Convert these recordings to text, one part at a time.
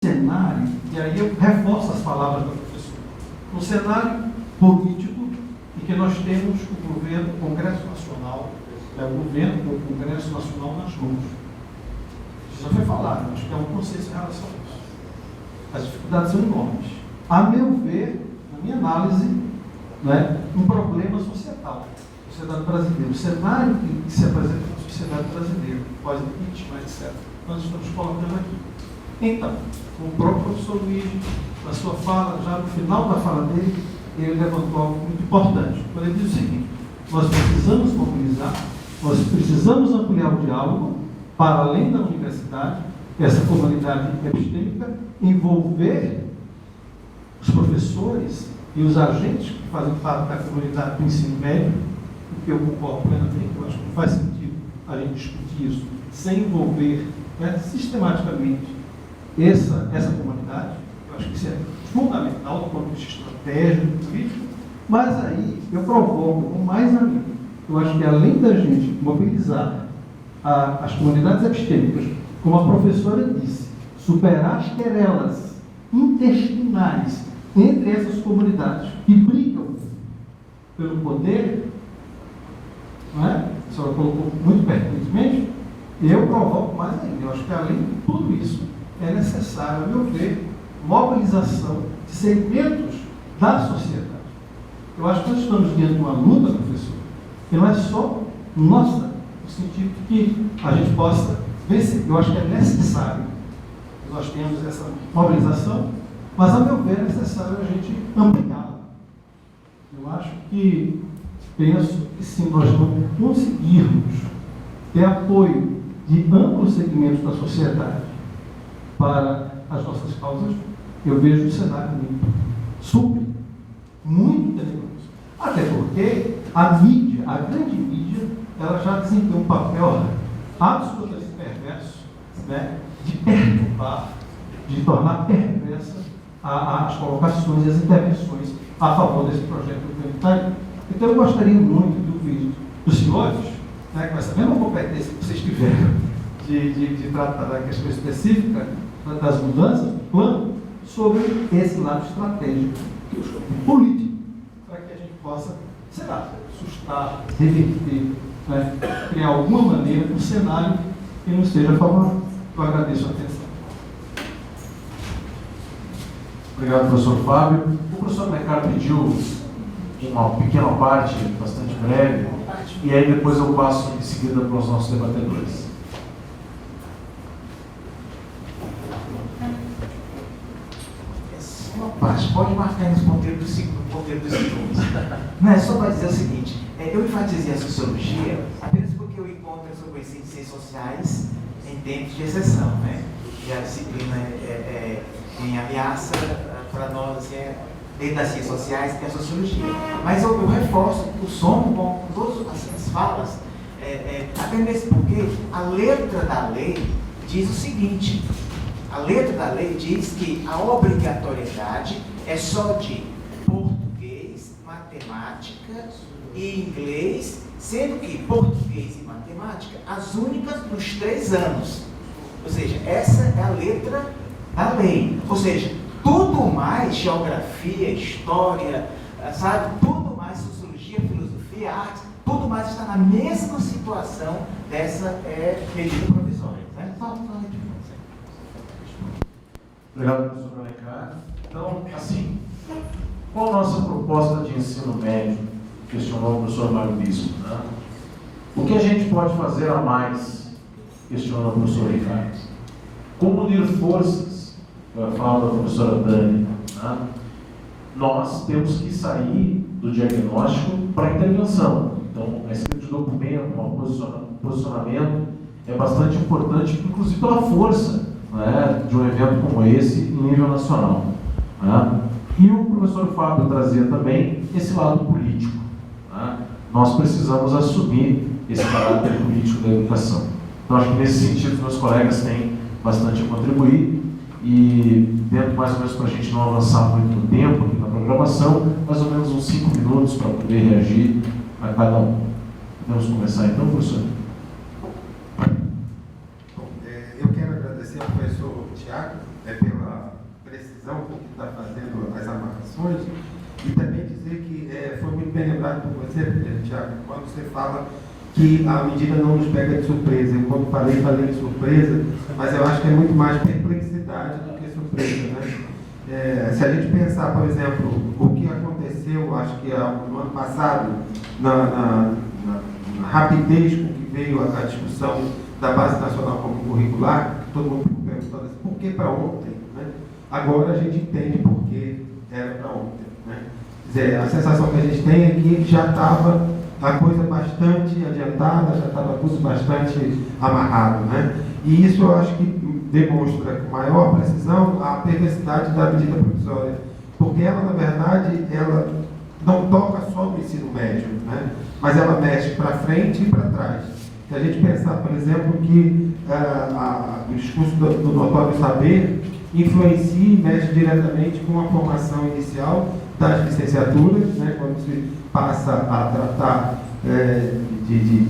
cenário, e aí eu reforço as palavras do professor, no cenário político em que nós temos o governo, o Congresso Nacional, o governo, o Congresso Nacional nas mãos. Isso já foi falado, acho que é um consenso em relação a isso. As dificuldades são enormes. A meu ver, na minha análise, né, um problema societal, sociedade brasileira, o cenário que se apresenta na sociedade brasileira, pós-impeachment, etc. Nós estamos colocando aqui. Então, o próprio professor Luiz, na sua fala, já no final da fala dele, ele levantou algo muito importante. Quando ele diz o seguinte: nós precisamos mobilizar, nós precisamos ampliar o diálogo para além da universidade, essa comunidade epistêmica, envolver os professores e os agentes que fazem parte da comunidade do ensino médio, porque eu concordo plenamente, eu acho que não faz sentido a gente discutir isso sem envolver, né, sistematicamente essa comunidade. Eu acho que isso é fundamental do ponto de vista estratégico, político, mas aí eu provoco com mais ainda. Eu acho que além da gente mobilizar as comunidades epistêmicas, como a professora disse, superar as querelas intestinais entre essas comunidades que brigam pelo poder, não é? A senhora colocou muito pertinentemente, eu provoco mais ainda. Eu acho que além de tudo isso, é necessário, a meu ver, mobilização de segmentos da sociedade. Eu acho que nós estamos diante de uma luta, professor, que não é só nossa, no sentido de que a gente possa vencer. Eu acho que é necessário que nós tenhamos essa mobilização, mas, a meu ver, é necessário a gente ampliá-la. Eu acho que, penso que se nós não conseguirmos ter apoio de amplos segmentos da sociedade para as nossas causas, eu vejo um cenário muito tenebroso. Até porque a mídia, a grande mídia, ela já desempenha um papel absolutamente perverso, né, de perturbar, de tornar perversa as colocações e as intervenções a favor desse projeto humanitário. Então eu gostaria muito de ouvir dos senhores, né, com essa mesma competência que vocês tiveram de tratar da questão específica das mudanças do plano, sobre esse lado estratégico, que eu chamo de político, para que a gente possa, sei lá, sustar, reverter, né, criar alguma maneira um cenário que não esteja favorável. Eu agradeço a atenção. Obrigado, professor Fábio. O professor Lecar pediu uma pequena parte, bastante breve, e aí depois eu passo em seguida para os nossos debatedores. Pode marcar nos ponteiros dos segundos. Não, é só para dizer o seguinte: eu enfatizei a sociologia apenas porque eu encontro essa conhecimento de ciências sociais em tempos de exceção, né? E a disciplina em ameaça para nós, assim, dentro das ciências sociais, que é a sociologia. Mas eu reforço o som com todas as falas, até mesmo porque a letra da lei diz o seguinte. A letra da lei diz que a obrigatoriedade é só de português, matemática e inglês, sendo que português e matemática, as únicas nos 3 anos. Ou seja, essa é a letra da lei. Ou seja, tudo mais, geografia, história, sabe? Tudo mais, sociologia, filosofia, arte, tudo mais está na mesma situação dessa medida provisória. Né? Obrigado, professor Alencar. Então, assim, qual a nossa proposta de ensino médio? Questionou o professor Mário Bispo. Né? O que a gente pode fazer a mais? Questionou o professor Ricardo. Como unir forças? A fala da professora Dani. Né? Nós temos que sair do diagnóstico para a intervenção. Então, a escrita de documento, um posicionamento é bastante importante, inclusive pela força, né, de um evento como esse em nível nacional. Né? E o professor Fábio trazia também esse lado político. Né? Nós precisamos assumir esse caráter político da educação. Então, acho que nesse sentido, meus colegas têm bastante a contribuir e, dentro mais ou menos para a gente não avançar muito no tempo aqui na programação, mais ou menos uns 5 minutos para poder reagir a cada um. Podemos começar então, professor? Eu quero agradecer ao professor Tiago pela dizer, Tiago, quando você fala que a medida não nos pega de surpresa, eu quando falei de surpresa, mas eu acho que é muito mais perplexidade do que surpresa, né? Se a gente pensar, por exemplo, o que aconteceu, acho que no ano passado, na rapidez com que veio a discussão da Base Nacional Comum Curricular, todo mundo ficou perguntando assim, por que para ontem? Né? Agora a gente entende por que era para ontem. Né? Quer dizer, a sensação que a gente tem é que já estava a coisa bastante adiantada, já estava tudo bastante amarrado. Né? E isso eu acho que demonstra com maior precisão a perversidade da medida provisória, porque ela, na verdade, ela não toca só no ensino médio, né? Mas ela mexe para frente e para trás. Se a gente pensar, por exemplo, que o discurso do notório saber influencia e mexe diretamente com a formação inicial das licenciaturas, né? Quando se passa a tratar de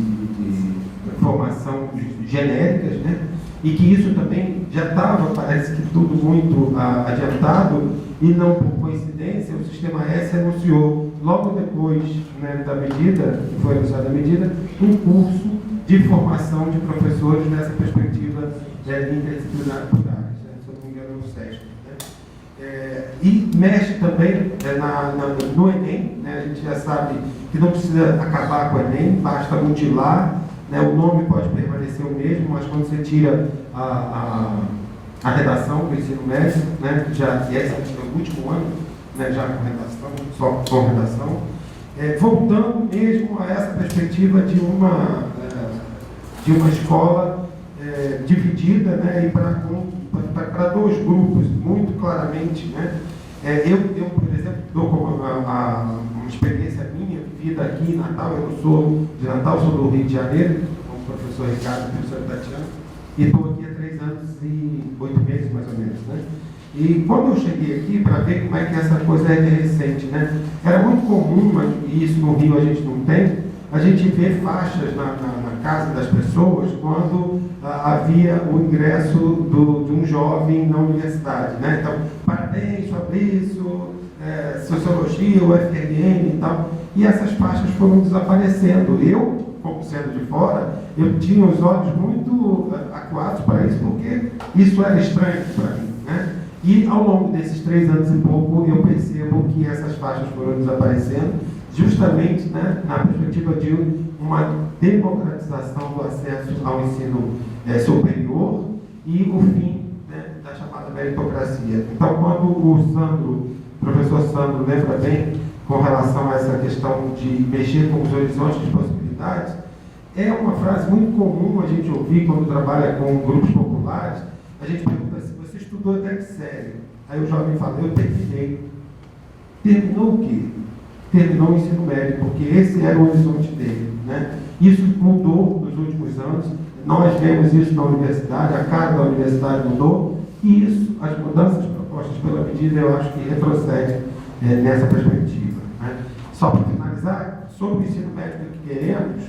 formação genéricas, né? E que isso também já estava, parece que tudo muito adiantado, e não por coincidência, o Sistema S anunciou, logo depois, né, da medida, que foi anunciada a medida, um curso de formação de professores nessa perspectiva interdisciplinar por áreas, né, se eu não me engano, no SESC. Né? E mexe também no Enem, né, a gente já sabe que não precisa acabar com o Enem, basta mutilar, né, o nome pode permanecer o mesmo, mas quando você tira a redação do ensino médio, né, esse é o último ano, né, já com redação, só com redação, voltando mesmo a essa perspectiva de uma escola dividida, né, e para dois grupos, muito claramente. Né. Eu, por exemplo, dou como uma experiência minha, vivida aqui em Natal, eu não sou de Natal, sou do Rio de Janeiro, como o professor Ricardo e a professora Tatiana, e estou aqui há 3 anos e 8 meses, mais ou menos. Né? E quando eu cheguei aqui, para ver como é que essa coisa é recente, né? Era muito comum, e isso no Rio a gente não tem, a gente ver faixas na casa das pessoas quando havia o ingresso de um jovem na universidade. Né? Então, parabéns, Fabrício, Sociologia, UFRN e tal. E essas faixas foram desaparecendo. Eu, como sendo de fora, eu tinha os olhos muito acuados para isso, porque isso era estranho para mim. Né? E ao longo desses 3 anos e pouco, eu percebo que essas faixas foram desaparecendo, justamente, né, na perspectiva de uma democratização do acesso ao ensino superior e o fim, né, da chamada meritocracia. Então, quando o professor Sandro lembra bem com relação a essa questão de mexer com os horizontes de possibilidades, é uma frase muito comum a gente ouvir quando trabalha com grupos populares. A gente pergunta assim, você estudou até que série? Aí o jovem fala, eu terminei. Terminou o quê? Terminou o ensino médio, porque esse era o horizonte dele. Né? Isso mudou nos últimos anos, nós vemos isso na universidade, a cara da universidade mudou, e isso, as mudanças propostas pela medida, eu acho que retrocede nessa perspectiva. Né? Só para finalizar, sobre o ensino médio que queremos,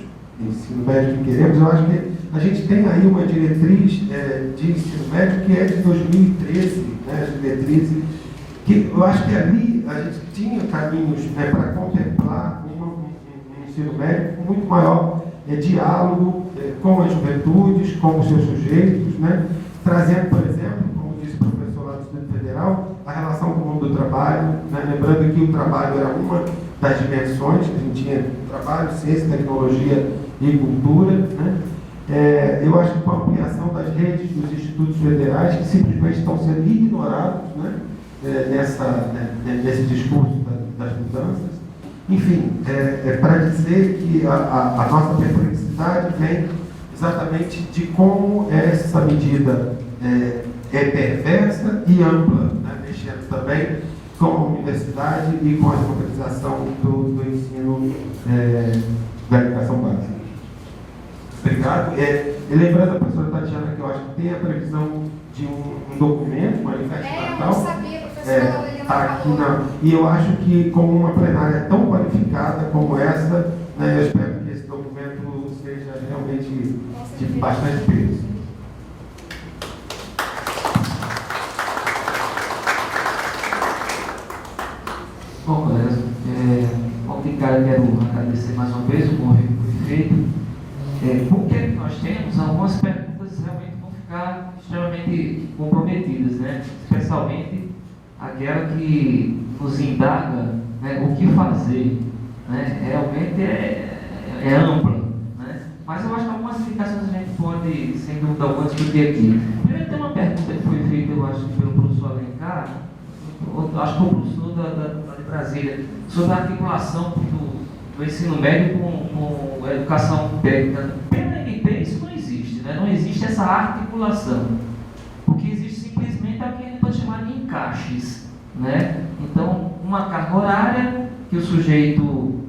eu acho que a gente tem aí uma diretriz de ensino médio que é de 2013, né, as diretrizes, que eu acho que ali a gente tinha caminhos, né, para contemplar um ensino médio com muito maior diálogo com as juventudes, com os seus sujeitos, né, trazendo, por exemplo, como disse o professor lá do Instituto Federal, a relação com o mundo do trabalho, né, lembrando que o trabalho era uma das dimensões que a gente tinha, trabalho, ciência, tecnologia e cultura. Né. Eu acho que com a ampliação das redes dos institutos federais, que simplesmente estão sendo ignorados, né, nesse discurso das mudanças. Enfim, para dizer que a nossa perplexidade vem exatamente de como essa medida é perversa e ampla, né, mexendo também com a universidade e com a democratização do ensino da educação básica. Obrigado. E lembrando a professora Tatiana que eu acho que tem a previsão de um documento, manifesto natal. Eu não sabia, professora Helena aqui e eu acho que como uma plenária tão qualificada como essa, né, eu espero que esse documento seja realmente de bastante peso. Bom, colegas, logo de cara quero agradecer mais uma vez o convite que foi feito. Com o que nós temos, algumas perguntas realmente vão ficar extremamente comprometidas, né? Especialmente aquela que nos indaga, né, o que fazer, né? Realmente é ampla, né? Mas eu acho que algumas explicações a gente pode, sem dúvida alguma, discutir aqui. Primeiro tem uma pergunta que foi feita, eu acho, pelo professor Alencar, acho que o professor da de Brasília, sobre a articulação do ensino médio com a educação técnica. Pela MP isso não existe, né? Não existe essa articulação. O que existe simplesmente é o que a gente pode chamar de encaixes, né? Então, uma carga horária que o sujeito,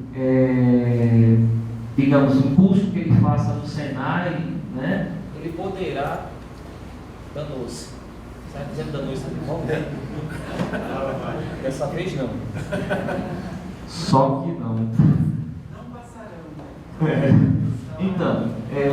digamos, um curso que ele faça no Senai, né? Ele poderá... Danou-se. Será que dizendo danou-se de bom? Dessa vez não. Só que não. Não passarão. Então,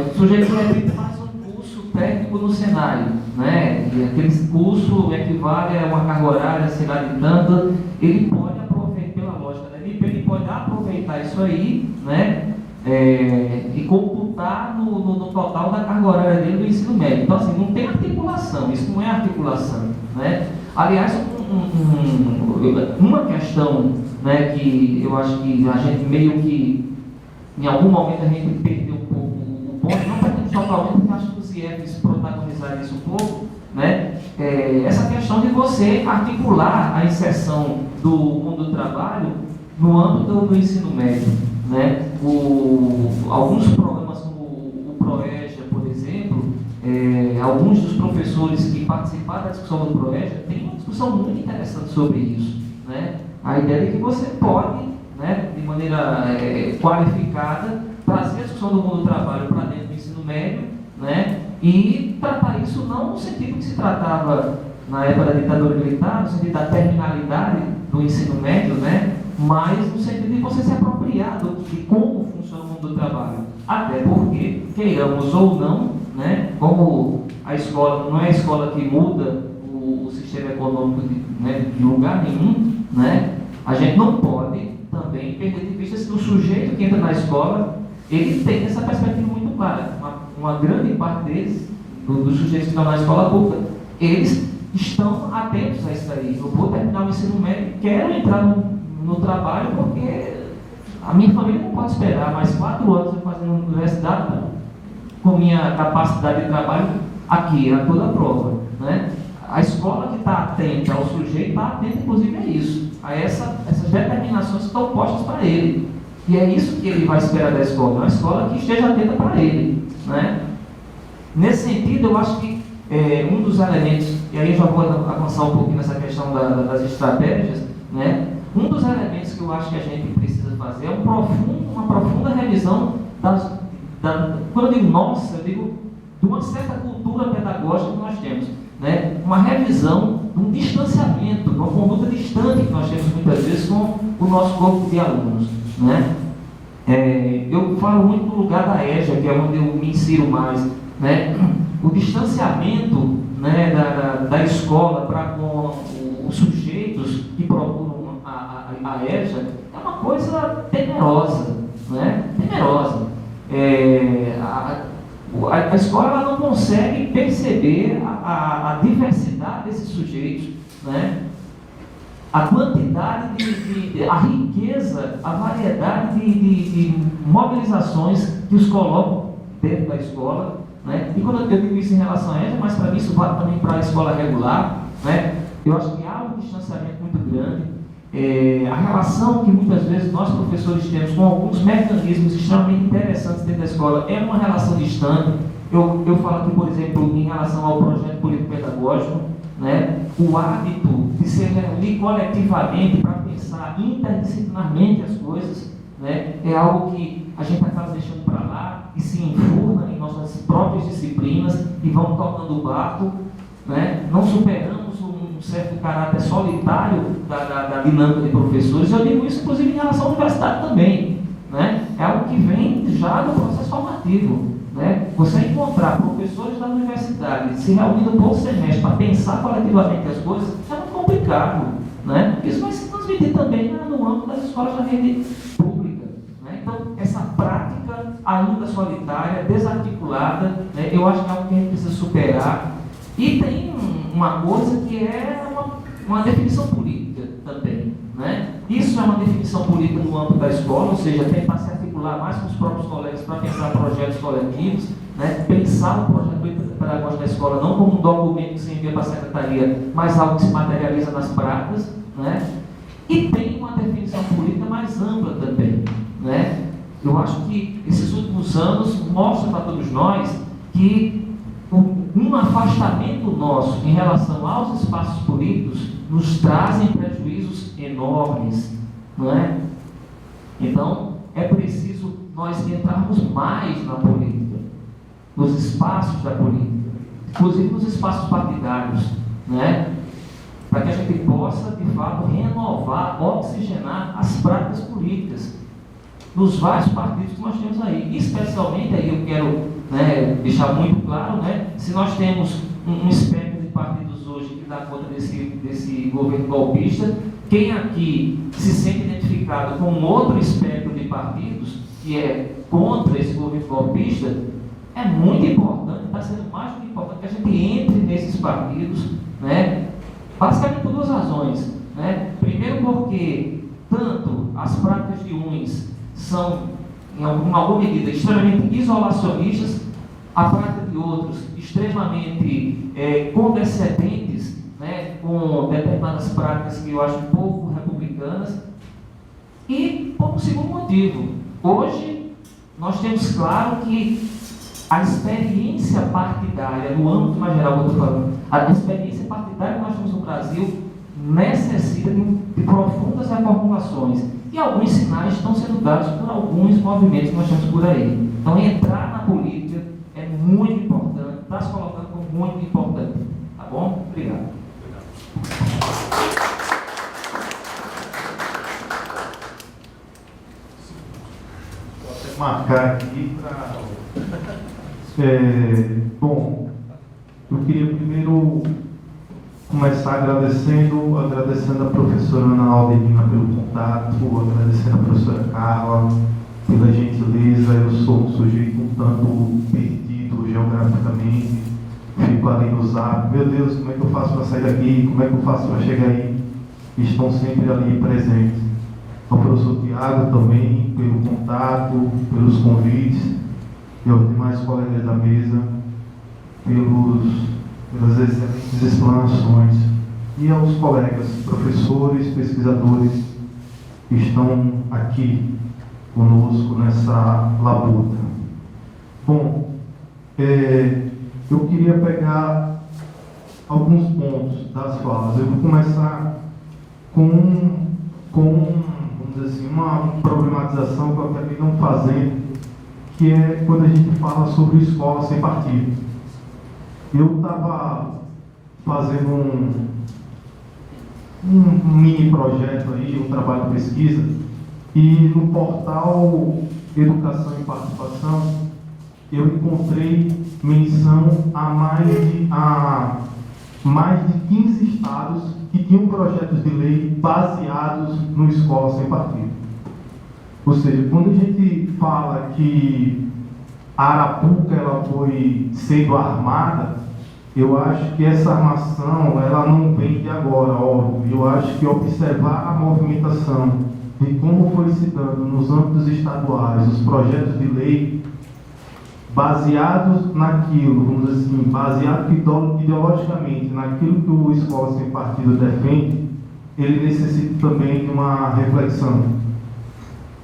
o sujeito ele faz um curso técnico no Senai, né? E aquele curso equivale a uma carga horária, sei lá de tanto, ele pode aproveitar, pela lógica da MP, ele pode aproveitar isso aí, né? E computar no total da carga horária dele do ensino médio. Então, assim, não tem articulação, isso não é articulação, né? Aliás, uma questão, né, que eu acho que a gente meio que, em algum momento, a gente perdeu um pouco o ponto, não para que totalmente, porque acho que os IEPs protagonizaram isso um pouco, né? Essa questão de você articular a inserção do mundo do trabalho no âmbito do ensino médio, né? Alguns programas como o ProEja, por exemplo, alguns dos professores que participaram da discussão do ProEja têm uma discussão muito interessante sobre isso, né? A ideia é que você pode, né, de maneira qualificada, trazer a discussão do mundo do trabalho para dentro do ensino médio, né? E tratar isso não no sentido que se tratava na época da ditadura militar, no sentido da terminalidade do ensino médio, né? Mas no sentido de você se apropriar de como funciona o mundo do trabalho. Até porque, queiramos ou não, né, como a escola não é a escola que muda o sistema econômico de lugar nenhum, né, a gente não pode também perder de vista que o sujeito que entra na escola, ele tem essa perspectiva muito clara. Uma grande parte deles, dos sujeitos que estão na escola pública, eles estão atentos a isso aí. Eu vou terminar o ensino médio, quero entrar no trabalho, porque a minha família não pode esperar mais 4 anos eu fazendo universidade, não. Com minha capacidade de trabalho aqui, a toda a prova, né? A escola que está atenta ao sujeito está atenta, inclusive, a isso, a essas determinações que estão postas para ele. E é isso que ele vai esperar da escola, uma escola que esteja atenta para ele, né? Nesse sentido, eu acho que um dos elementos, e aí eu já vou avançar um pouquinho nessa questão das estratégias, né? Um dos elementos que eu acho que a gente precisa fazer é uma profunda revisão quando eu digo nossa, eu digo de uma certa cultura pedagógica que nós temos, né? Uma revisão, um distanciamento, uma conduta distante que nós temos muitas vezes com o nosso corpo de alunos, né? Eu falo muito do lugar da EJA, que é onde eu me insiro mais, né? O distanciamento, né, da escola para com os sujeitos que procuram a EJA é uma coisa temerosa, né? Temerosa. A escola ela não consegue perceber a diversidade desses sujeitos, né? A quantidade a riqueza, a variedade de mobilizações que os colocam dentro da escola, né? E quando eu digo isso em relação a EJA, mas para mim isso vale também para a escola regular, né? Eu acho que há um distanciamento muito grande. A relação que muitas vezes nós professores temos com alguns mecanismos extremamente interessantes dentro da escola é uma relação distante. Eu falo aqui, por exemplo, em relação ao projeto político-pedagógico, né? O hábito de se reunir coletivamente para pensar interdisciplinarmente as coisas, né? É algo que a gente acaba deixando para lá e se enfurna em nossas próprias disciplinas e vamos tocando o barco, né? Não superamos um certo caráter solitário da dinâmica de professores. Eu digo isso, inclusive, em relação à universidade também, né? É algo que vem já do processo formativo, né? Você encontrar professores da universidade se reunindo por semestre para pensar coletivamente as coisas é muito complicado, né? Isso vai se transformar transmitir também no âmbito das escolas da rede pública. Né? Então, essa prática ainda solitária, desarticulada, né? Eu acho que é algo que a gente precisa superar. E tem uma coisa que é uma definição política também. Né? Isso é uma definição política no âmbito da escola, ou seja, tentar se articular mais com os próprios colegas para pensar projetos coletivos, né? Pensar o projeto pedagógico da escola não como um documento que se envia para a secretaria, mas algo que se materializa nas práticas. Né? E tem uma definição política mais ampla também. Né? Eu acho que esses últimos anos mostram para todos nós que um afastamento nosso em relação aos espaços políticos nos trazem prejuízos enormes, não é? Então, é preciso nós entrarmos mais na política, nos espaços da política, inclusive nos espaços partidários, né? Para que a gente possa, de fato, renovar, oxigenar as práticas políticas nos vários partidos que nós temos aí. Especialmente, aí eu quero, né, deixar muito claro, né, se nós temos um espectro de partidos hoje que dá conta desse governo golpista, quem aqui se sente identificado com um outro espectro de partidos que é contra esse governo golpista, é muito importante, está sendo mais do que importante que a gente entre nesses partidos, né, basicamente por duas razões. Né? Primeiro, porque tanto as práticas de uns são, em alguma medida, extremamente isolacionistas, a prática de outros extremamente condescendentes, né, com determinadas práticas que eu acho pouco republicanas. E por um segundo motivo, hoje nós temos claro que a experiência partidária, no âmbito mais geral que eu estou falando, a experiência partidária que nós temos no Brasil necessita de profundas reformulações. E alguns sinais estão sendo dados por alguns movimentos que nós temos por aí. Então, entrar na política é muito importante, está se colocando como muito importante. Tá bom? Obrigado. Vou até marcar aqui para... bom, eu queria primeiro começar agradecendo a professora Ana Alderina pelo contato, agradecendo a professora Carla pela gentileza. Eu sou um sujeito um tanto perdido geograficamente, fico ali no zap, meu Deus, como é que eu faço para sair daqui, como é que eu faço para chegar aí? Estão sempre ali presentes. Ao professor Tiago também, pelo contato, pelos convites, e aos demais colegas da mesa, pelas excelentes explanações, e aos colegas, professores, pesquisadores que estão aqui conosco nessa labuta. Bom, eu queria pegar alguns pontos das falas. Eu vou começar com vamos dizer assim, uma problematização que eu acabei não fazendo, que é quando a gente fala sobre escola sem partido. Eu estava fazendo um mini projeto aí, um trabalho de pesquisa, e no portal Educação e Participação eu encontrei menção a mais de 15 estados que tinham projetos de lei baseados no Escola Sem Partido. Ou seja, quando a gente fala que a Arapuca ela foi sendo armada, eu acho que essa armação ela não vem de agora, óbvio. Eu acho que observar a movimentação de como foi se dando nos âmbitos estaduais os projetos de lei baseados naquilo, vamos dizer assim, baseado ideologicamente naquilo que o Escola Sem Partido defende, ele necessita também de uma reflexão.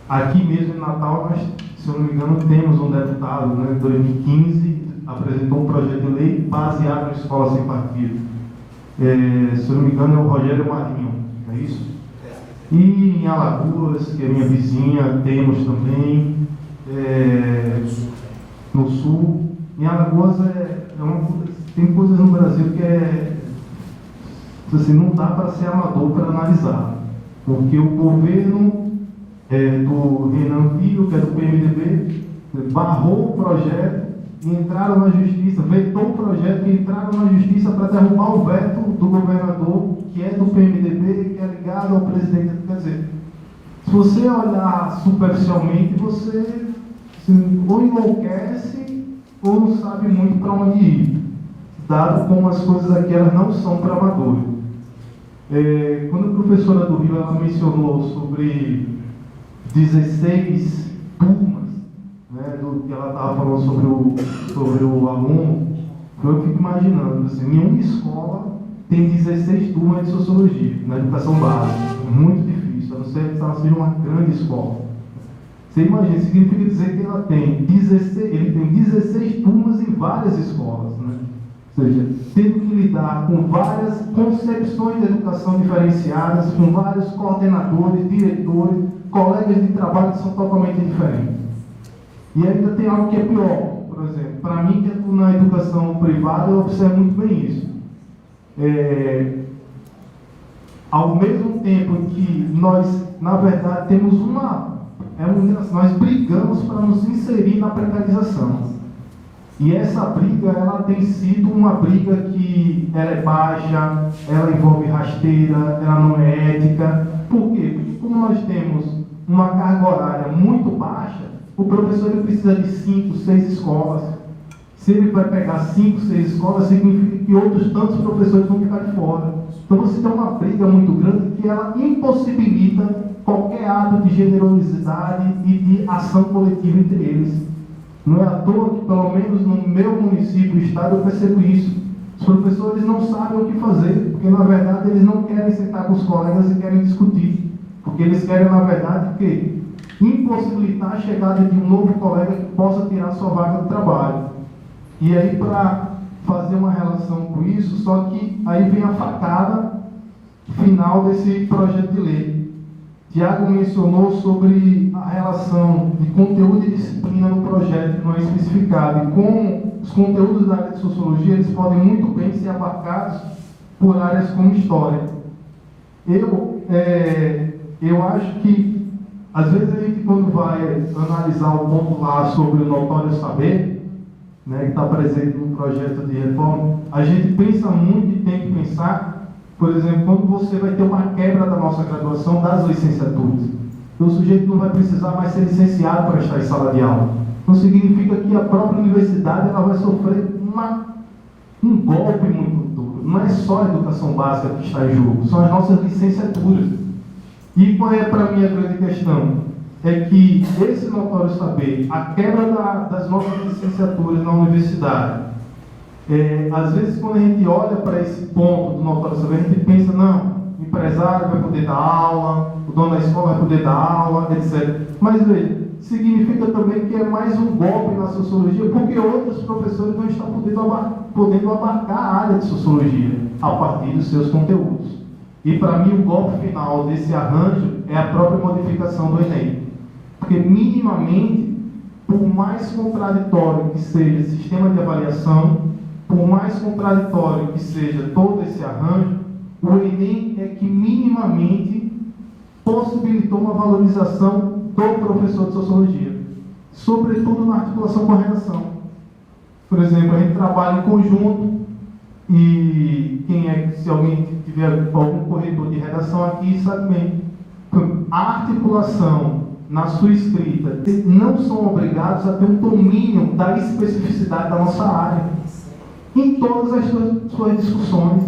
Aqui mesmo em Natal, nós, se eu não me engano, temos um deputado, né, em 2015, apresentou um projeto de lei baseado na Escola Sem Partido. Se eu não me engano, é o Rogério Marinho, é isso? E em Alagoas, que é minha vizinha, temos também, no Sul. Em Alagoas tem coisas no Brasil que assim, não dá para ser amador para analisar, porque o governo do Renan Filho, que é do PMDB, barrou o projeto e entraram na justiça, vetou o projeto e entraram na justiça para derrubar o veto do governador que é do PMDB, que é ligado ao presidente. Quer dizer, se você olhar superficialmente, você ou enlouquece ou não sabe muito para onde ir, dado como as coisas aqui elas não são para amadores. Quando a professora do Rio ela mencionou sobre 16 turmas, né, que ela estava falando sobre o aluno, eu fico imaginando, assim, nenhuma escola tem 16 turmas de sociologia na educação básica. É muito difícil, a não ser que ela seja uma grande escola. Você imagina, significa dizer que ele tem 16 turmas em várias escolas, né? Ou seja, tendo que lidar com várias concepções de educação diferenciadas, com vários coordenadores, diretores, colegas de trabalho que são totalmente diferentes. E ainda tem algo que é pior, por exemplo, para mim que é na educação privada, eu observo muito bem isso. Ao mesmo tempo que nós, na verdade, temos nós brigamos para nos inserir na precarização. E essa briga, ela tem sido uma briga que ela é baixa, ela envolve rasteira, ela não é ética. Por quê? Porque como nós temos uma carga horária muito baixa, o professor ele precisa de 5, 6 escolas. Se ele vai pegar 5, 6 escolas, significa que outros tantos professores vão ficar de fora. Então você tem uma briga muito grande que ela impossibilita qualquer ato de generosidade e de ação coletiva entre eles. Não é à toa que, pelo menos no meu município, estado, eu percebo isso. Os professores não sabem o que fazer, porque na verdade eles não querem sentar com os colegas e querem discutir. Porque eles querem, na verdade, o quê? Impossibilitar a chegada de um novo colega que possa tirar sua vaga do trabalho. E aí, para fazer uma relação com isso, só que aí vem a facada final desse projeto de lei. Tiago mencionou sobre a relação de conteúdo e disciplina no projeto, que não é especificado. E com os conteúdos da área de sociologia, eles podem muito bem ser abarcados por áreas como história. Eu acho que, às vezes, a gente, quando vai analisar o ponto lá sobre o notório saber, né, que está presente no projeto de reforma, a gente pensa muito e tem que pensar. Por exemplo, quando você vai ter uma quebra da nossa graduação das licenciaturas, o sujeito não vai precisar mais ser licenciado para estar em sala de aula. Não significa que a própria universidade ela vai sofrer um golpe muito duro. Não é só a educação básica que está em jogo, são as nossas licenciaturas. E qual é para mim a grande questão? É que esse notório saber, a quebra das nossas licenciaturas na universidade, às vezes, quando a gente olha para esse ponto do notório saber, a gente pensa, não, o empresário vai poder dar aula, o dono da escola vai poder dar aula, etc. Mas, veja, significa também que é mais um golpe na sociologia, porque outros professores vão estar podendo abarcar a área de sociologia a partir dos seus conteúdos. E, para mim, o golpe final desse arranjo é a própria modificação do Enem. Porque, minimamente, por mais contraditório que seja o sistema de avaliação, por mais contraditório que seja todo esse arranjo, o Enem é que minimamente possibilitou uma valorização do professor de sociologia, sobretudo na articulação com a redação. Por exemplo, a gente trabalha em conjunto e se alguém tiver algum corretor de redação aqui, sabe bem, a articulação na sua escrita, não são obrigados a ter um domínio da especificidade da nossa área em todas as suas discussões.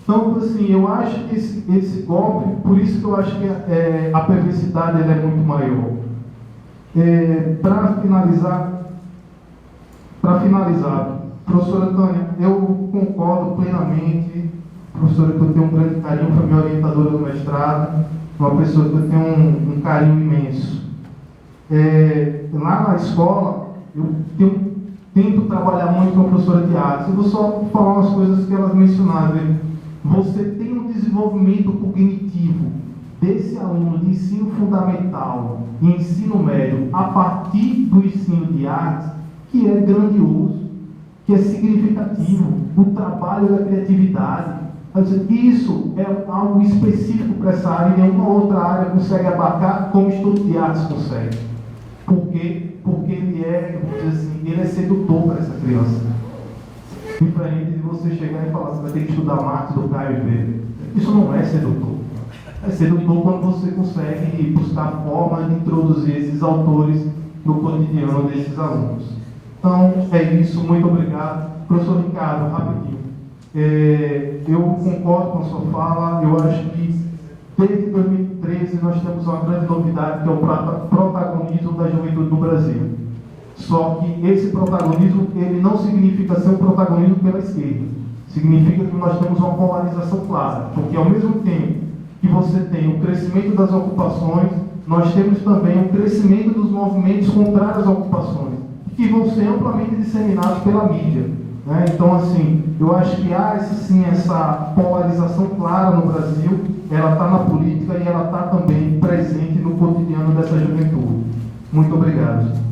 Então, assim, eu acho que esse golpe, por isso que eu acho que a perversidade ela é muito maior. Para finalizar, professora Tânia, eu concordo plenamente, professora que eu tenho um grande carinho, foi minha orientadora do mestrado, uma pessoa que eu tenho um carinho imenso. Lá na escola, eu tento trabalhar muito com a professora de artes. Eu vou só falar umas coisas que elas mencionaram. Você tem um desenvolvimento cognitivo desse aluno de ensino fundamental e ensino médio a partir do ensino de artes que é grandioso, que é significativo. O trabalho da criatividade. Isso é algo específico para essa área e nenhuma outra área consegue abarcar como o estudo de artes consegue. Por quê? Porque ele é sedutor para essa criança. Diferente de você chegar e falar, você vai ter que estudar Marx do Caio e Weber. Isso não é sedutor. É sedutor quando você consegue buscar forma de introduzir esses autores no cotidiano desses alunos. Então, é isso. Muito obrigado. Professor Ricardo, rapidinho. Eu concordo com a sua fala. Eu acho que desde 2013 nós temos uma grande novidade, que é o protagonismo da juventude no Brasil. Só que esse protagonismo, ele não significa ser um protagonismo pela esquerda. Significa que nós temos uma polarização clara, porque ao mesmo tempo que você tem o crescimento das ocupações, nós temos também o crescimento dos movimentos contrários às ocupações, que vão ser amplamente disseminados pela mídia. Né? Então, assim, eu acho que há essa polarização clara no Brasil, ela está na política e ela está também presente no cotidiano dessa juventude. Muito obrigado.